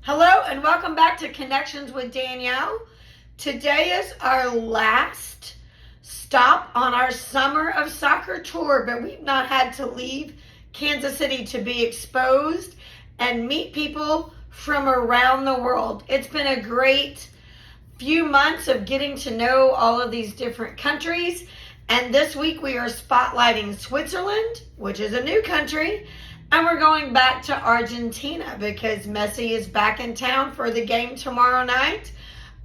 Hello and welcome back to Connections with Danielle. Today is our last stop on our Summer of Soccer tour, but we've not had to leave Kansas City to be exposed and meet people from around the world. It's been a great few months of getting to know all of these different countries, and this week we are spotlighting Switzerland, which is a new country. And we're going back to Argentina because Messi is back in town for the game tomorrow night.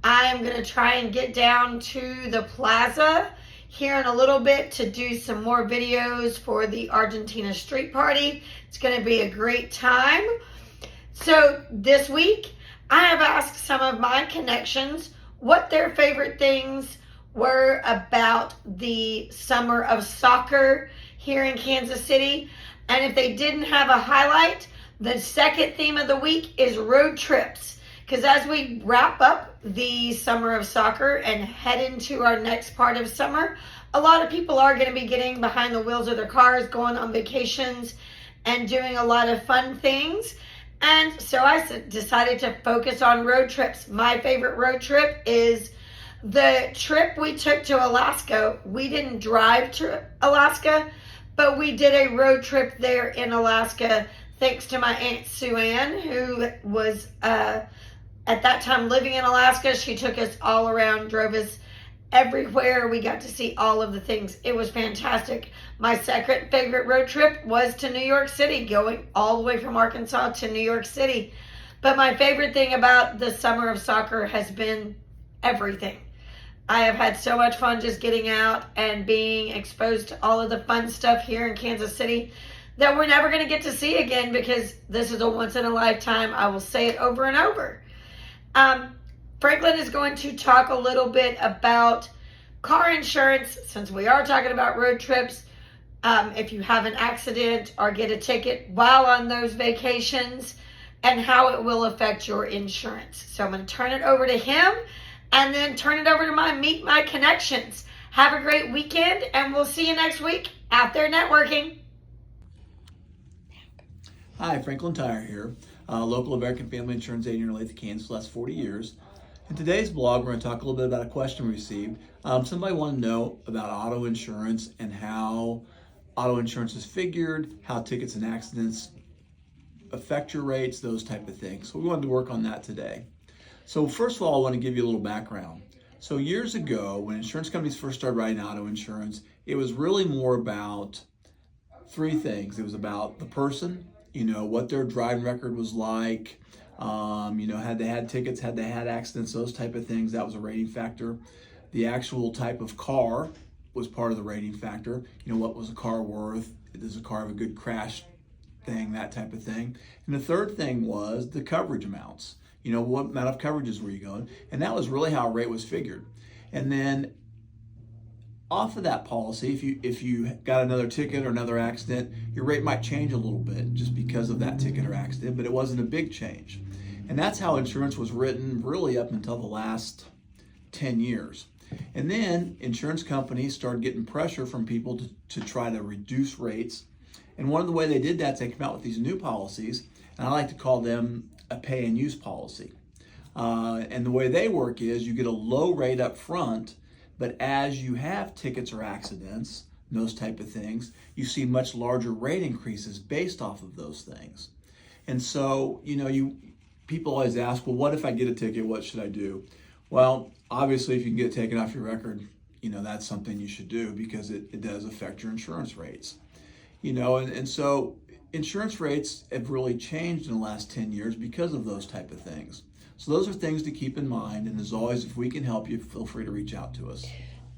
I am going to try and get down to the plaza here in a little bit to do some more videos for the Argentina street party. It's going to be a great time. So this week, I have asked some of my connections what their favorite things were about the Summer of Soccer here in Kansas City. And if they didn't have a highlight, the second theme of the week is road trips. Because as we wrap up the Summer of Soccer and head into our next part of summer, a lot of people are going to be getting behind the wheels of their cars, going on vacations, and doing a lot of fun things. And so I decided to focus on road trips. My favorite road trip is the trip we took to Alaska. We didn't drive to Alaska, but we did a road trip there in Alaska thanks to my Aunt Sue Ann, who was at that time living in Alaska. She took us all around, drove us everywhere. We got to see all of the things. It was fantastic. My second favorite road trip was to New York City, going all the way from Arkansas to New York City. But my favorite thing about the Summer of Soccer has been everything. I have had so much fun just getting out and being exposed to all of the fun stuff here in Kansas City that we're never going to get to see again because this is a once in a lifetime. I will say it over and over. Franklin is going to talk a little bit about car insurance since we are talking about road trips. If you have an accident or get a ticket while on those vacations and how it will affect your insurance. So I'm going to turn it over to him and then turn it over to Meet My Connections. Have a great weekend, and we'll see you next week out there networking. Hi, Franklin Tire here, local American family insurance agent in Olathe, Kansas for the last 40 years. In today's blog, we're going to talk a little bit about a question we received. Somebody wanted to know about auto insurance and how auto insurance is figured, how tickets and accidents affect your rates, those type of things. So we wanted to work on that today. So first of all, I want to give you a little background. So years ago, when insurance companies first started writing auto insurance, it was really more about three things. It was about the person, what their driving record was like, had they had tickets, had they had accidents, those type of things. That was a rating factor. The actual type of car was part of the rating factor. What was a car worth? Does a car have a good crash thing, that type of thing. And the third thing was the coverage amounts. What amount of coverages were you going? And that was really how a rate was figured. And then off of that policy, if you got another ticket or another accident, your rate might change a little bit just because of that ticket or accident, but it wasn't a big change. And that's how insurance was written really up until the last 10 years. And then insurance companies started getting pressure from people to try to reduce rates. And one of the way they did that is they came out with these new policies, and I like to call them a pay and use policy. And the way they work is you get a low rate up front, but as you have tickets or accidents, those type of things, you see much larger rate increases based off of those things. And so, people always ask, well, what if I get a ticket? What should I do? Well, obviously, if you can get it taken off your record, that's something you should do because it does affect your insurance rates. And so insurance rates have really changed in the last 10 years because of those type of things. So those are things to keep in mind. And as always, if we can help you, feel free to reach out to us.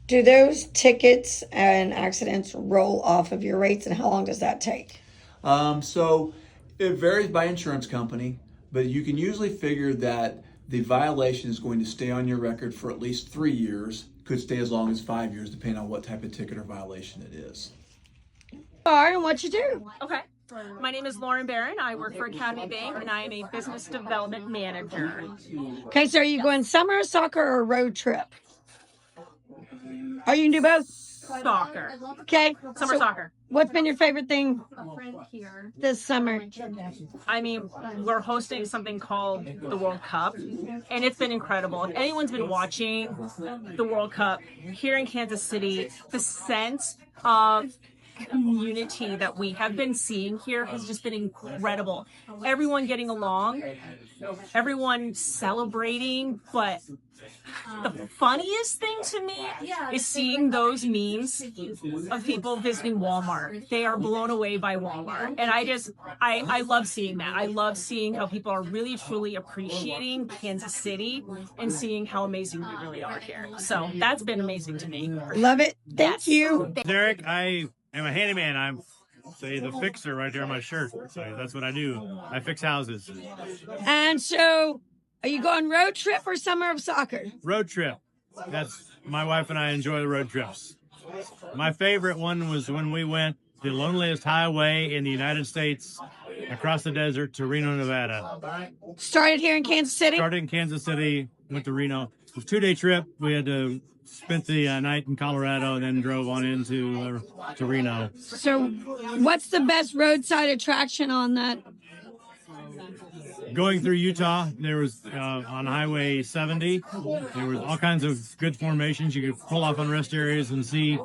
Do those tickets and accidents roll off of your rates, and how long does that take? So it varies by insurance company, but you can usually figure that the violation is going to stay on your record for at least 3 years, could stay as long as 5 years, depending on what type of ticket or violation it is. All right, and what you do? Okay. My name is Lauren Barron. I work for Academy Bank, and I am a business development manager. Okay, so are you going summer, soccer, or road trip? Or you can do both? soccer. Okay. Summer soccer. What's been your favorite thing this summer? I mean, we're hosting something called the World Cup, and it's been incredible. If anyone's been watching the World Cup here in Kansas City, the sense of community that we have been seeing here has just been incredible. Everyone getting along, everyone celebrating, but the funniest thing to me is seeing those memes of people visiting Walmart. They are blown away by Walmart. And I love seeing that. I love seeing how people are really, truly appreciating Kansas City and seeing how amazing we really are here. So that's been amazing to me. Love it. Thank you. Derek, I am a handyman. I'm the fixer right there on my shirt. So that's what I do. I fix houses. And so, are you going road trip or summer of soccer? Road trip. That's my wife and I enjoy the road trips. My favorite one was when we went the loneliest highway in the United States across the desert to Reno, Nevada. Started here in Kansas City? Started in Kansas City, went to Reno. It was a 2-day trip. We had to spent the night in Colorado and then drove on into to Reno. So what's the best roadside attraction on that? Going through Utah, there was on Highway 70, there was all kinds of good formations. You could pull off on rest areas and see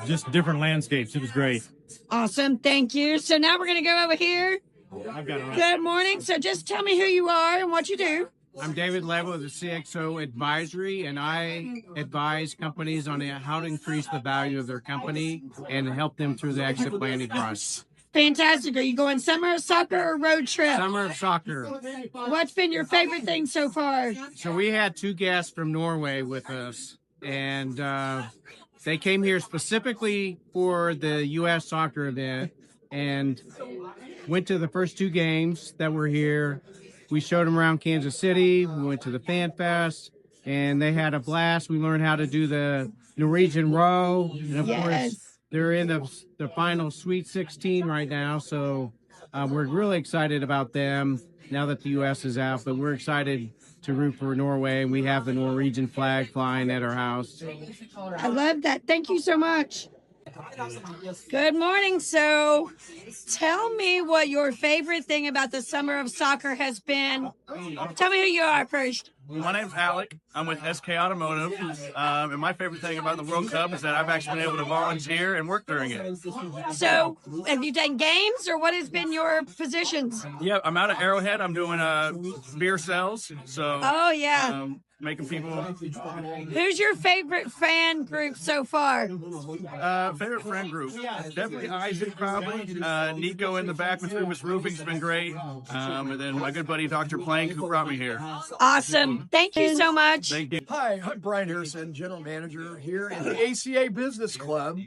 just different landscapes. It was great. Awesome. Thank you. So now we're going to go over here. I've got it right. Good morning. So just tell me who you are and what you do. I'm David Level of the CXO Advisory, and I advise companies on how to increase the value of their company and help them through the exit planning process. Fantastic. Are you going summer of soccer or road trip? Summer of soccer. What's been your favorite thing so far? So we had 2 guests from Norway with us, and they came here specifically for the U.S. soccer event and went to the first 2 games that were here. We showed them around Kansas City. We went to the Fan Fest, and they had a blast. We learned how to do the Norwegian row. And, of course, they're in the final Sweet 16 right now, so we're really excited about them now that the U.S. is out. But we're excited to root for Norway, and we have the Norwegian flag flying at our house. I love that. Thank you so much. Good morning. So tell me what your favorite thing about the summer of soccer has been. Tell me who you are first. My name's Alec. I'm with SK Automotive. And my favorite thing about the World Cup is that I've actually been able to volunteer and work during it. So have you done games or what has been your positions? Yeah, I'm out of Arrowhead. I'm doing beer sales. So, oh, yeah. Making people. Who's your favorite fan group so far? Favorite friend group? Definitely Isaac, probably. Nico in the back with Loomis Roofing's been great. And then my good buddy Dr. Plank, who brought me here. Awesome. Thank you so much. Thank you. Hi, I'm Brian Harrison, General Manager here at the ACA Business Club.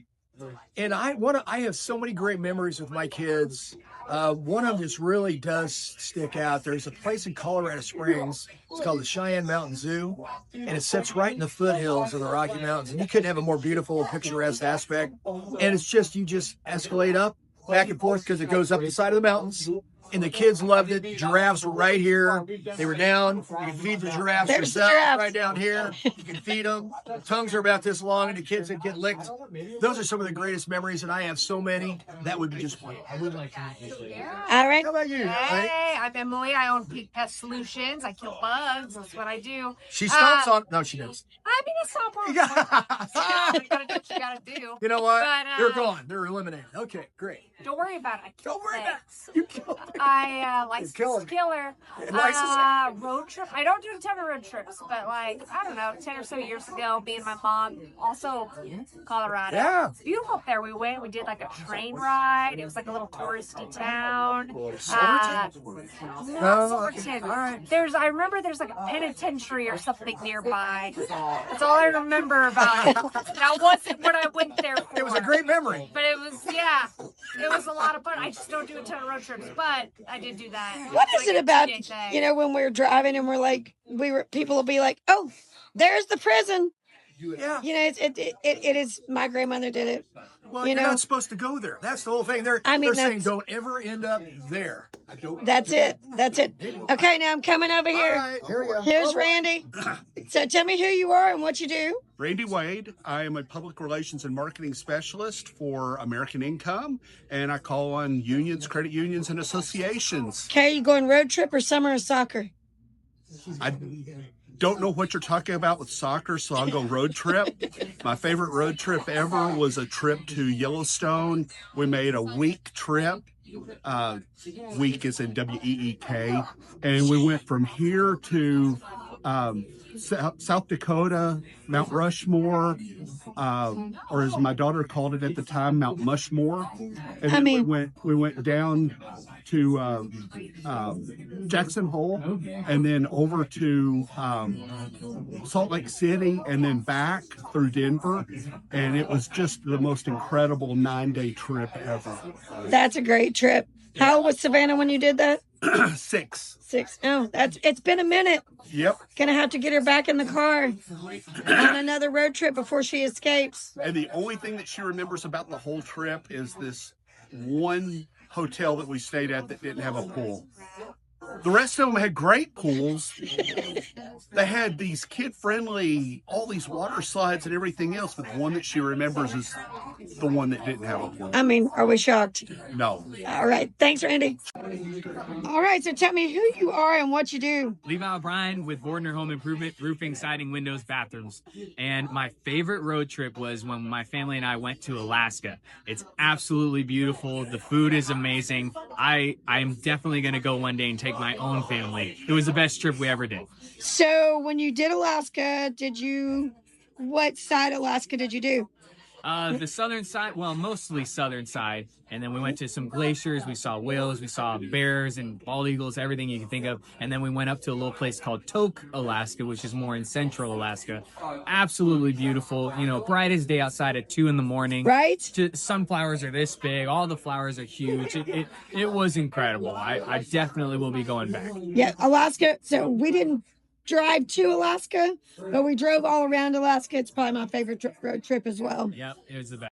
And I have so many great memories with my kids. One of them just really does stick out. There's a place in Colorado Springs. It's called the Cheyenne Mountain Zoo, and it sits right in the foothills of the Rocky Mountains. And you couldn't have a more beautiful, picturesque aspect. And it's just, you just escalate up, back and forth, because it goes up the side of the mountains. And the kids loved it. Giraffes were right here. They were down. You can feed the giraffes yourself right down here. You can feed them. The tongues are about this long, and the kids that get licked. Those are some of the greatest memories, and I have so many. That would be just one. All right. How about you? Hey, I'm Emily. I own Peak Pest Solutions. I kill bugs. That's what I do. She stomps on. No, she does. I mean, it's not part you gotta do what you gotta do. You know what? But, They're gone. They're eliminated. Okay, great. Don't worry about it. Don't worry about it. You killed it. I license killer. Road trip. I don't do a ton of road trips, but I don't know, 10 or so years ago, me and my mom, also Colorado. Yeah. It's beautiful up there. We went. We did like a train ride. It was like a little touristy town. Sorton. All right. I remember there's like a penitentiary or something nearby. That's all I remember about it. That wasn't what I went there for. It was a great memory. But it was, yeah, it was a lot of fun. I just don't do a ton of road trips, but I did do that. What is it about, thing. when we're driving and people will be like, oh, there's the prison. Yeah. You know, it is. My grandmother did it. Well, You you're know, not supposed to go there. That's the whole thing. They're saying that's don't ever end up there. that's it. That's it. Okay, now I'm coming over here. All right, here we go. Here's Randy. So tell me who you are and what you do. Randy Wade. I am a public relations and marketing specialist for American Income, and I call on unions, credit unions, and associations. Okay, you going road trip or summer or soccer? I don't know what you're talking about with soccer, so I'll go road trip. My favorite road trip ever was a trip to Yellowstone. We made a week trip. Week is in W-E-E-K. And we went from here to South Dakota, Mount Rushmore, or as my daughter called it at the time, Mount Mushmore. And then we went down to Jackson Hole, and then over to Salt Lake City, and then back through Denver. And it was just the most incredible 9-day trip ever. That's a great trip. How old was Savannah when you did that? 6. 6. Oh, it's been a minute. Yep. Gonna have to get her back in the car on another road trip before she escapes. And the only thing that she remembers about the whole trip is this one hotel that we stayed at that didn't have a pool. The rest of them had great pools. They had these kid-friendly, all these water slides and everything else, but the one that she remembers is the one that didn't have a pool. I mean, are we shocked? No. All right. Thanks, Randy. All right. So tell me who you are and what you do. Levi O'Brien with Bordner Home Improvement, roofing, siding, windows, bathrooms. And my favorite road trip was when my family and I went to Alaska. It's absolutely beautiful. The food is amazing. I'm definitely going to go one day and take my own family. It was the best trip we ever did. So when you did Alaska, what side of Alaska did you do? The southern side, well, mostly southern side. And then we went to some glaciers. We saw whales, we saw bears and bald eagles, everything you can think of. And then we went up to a little place called Tok, Alaska, which is more in central Alaska. Absolutely beautiful. You know, brightest day outside at 2 a.m. Right? Sunflowers are this big. All the flowers are huge. It was incredible. I definitely will be going back. Yeah, Alaska. So we didn't drive to Alaska, but we drove all around Alaska. It's probably my favorite road trip as well. Yep, it was the best.